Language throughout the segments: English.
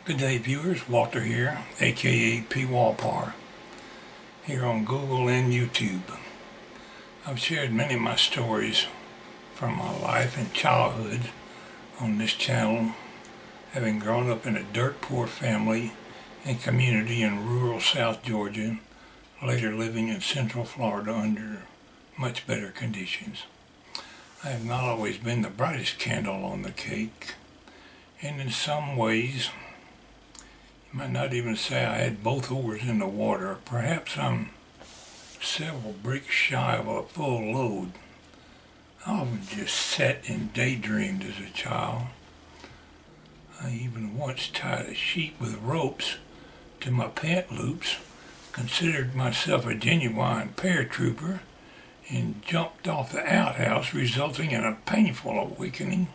Good day, viewers. Walter here, aka Pwalpar, here on Google and YouTube. I've shared many of my stories from my life and childhood on this channel, having grown up in a dirt poor family and community in rural South Georgia, later living in Central Florida under much better conditions. I have not always been the brightest candle on the cake, and in some ways, you might not even say I had both oars in the water. Perhaps I'm several bricks shy of a full load. I often just sat and daydreamed as a child. I even once tied a sheep with ropes to my pant loops, considered myself a genuine paratrooper, and jumped off the outhouse, resulting in a painful awakening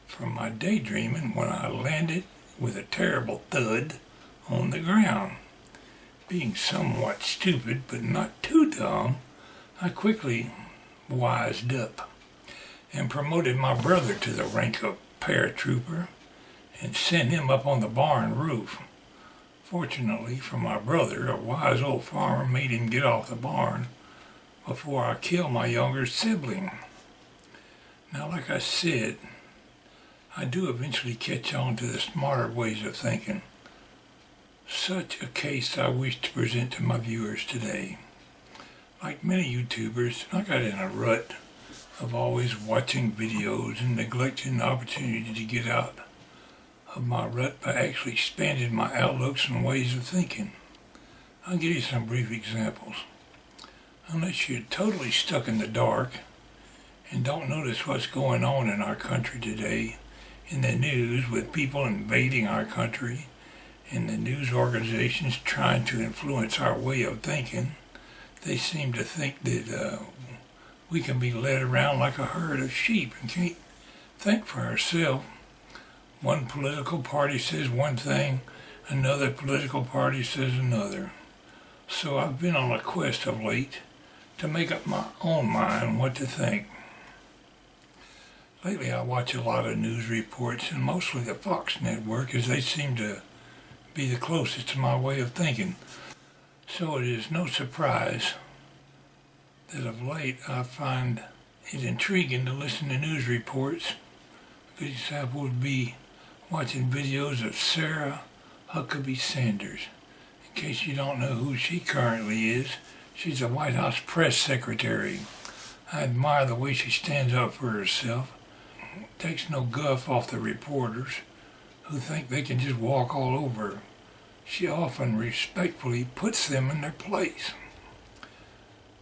from my daydreaming when I landed with a terrible thud on the ground. Being somewhat stupid, but not too dumb, I quickly wised up and promoted my brother to the rank of paratrooper and sent him up on the barn roof. Fortunately for my brother, a wise old farmer made him get off the barn before I killed my younger sibling. Now, like I said, I do eventually catch on to the smarter ways of thinking. Such a case I wish to present to my viewers today. Like many YouTubers, I got in a rut of always watching videos and neglecting the opportunity to get out of my rut by actually expanding my outlooks and ways of thinking. I'll give you some brief examples. Unless you're totally stuck in the dark and don't notice what's going on in our country today, in the news with people invading our country and the news organizations trying to influence our way of thinking, they seem to think that we can be led around like a herd of sheep and can't think for ourselves. One political party says one thing, another political party says another. So I've been on a quest of late to make up my own mind what to think. Lately I watch a lot of news reports, and mostly the Fox network, as they seem to be the closest to my way of thinking. So it is no surprise that of late I find it intriguing to listen to news reports. A good example would be watching videos of Sarah Huckabee Sanders. In case you don't know who she currently is, she's a White House press secretary. I admire the way she stands up for herself. Takes no guff off the reporters who think they can just walk all over her. She often respectfully puts them in their place.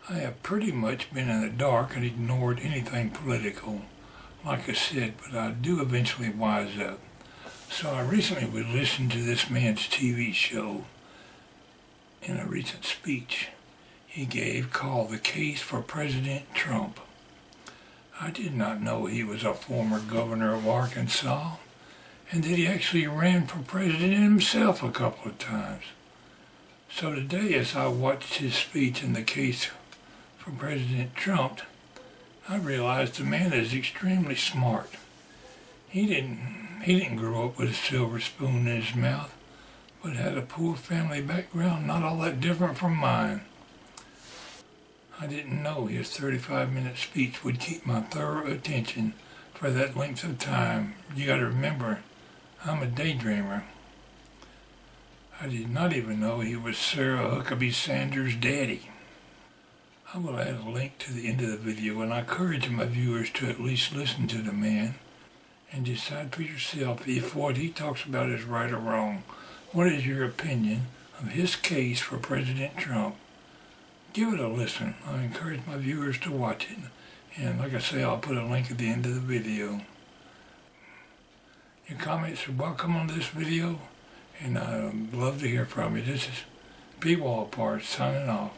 I have pretty much been in the dark and ignored anything political, like I said, but I do eventually wise up. So I recently was listening to this man's TV show in a recent speech he gave called The Case for President Trump. I did not know he was a former governor of Arkansas, and that he actually ran for president himself a couple of times. So today, as I watched his speech in The Case for President Trump, I realized the man is extremely smart. He didn't grow up with a silver spoon in his mouth, but had a poor family background not all that different from mine. I didn't know his 35-minute speech would keep my thorough attention for that length of time. You got to remember, I'm a daydreamer. I did not even know he was Sarah Huckabee Sanders' daddy. I will add a link to the end of the video, and I encourage my viewers to at least listen to the man and decide for yourself if what he talks about is right or wrong. What is your opinion of his case for President Trump? Give it a listen. I encourage my viewers to watch it. And like I say, I'll put a link at the end of the video. Your comments are welcome on this video, and I'd love to hear from you. This is Pwalpar signing off.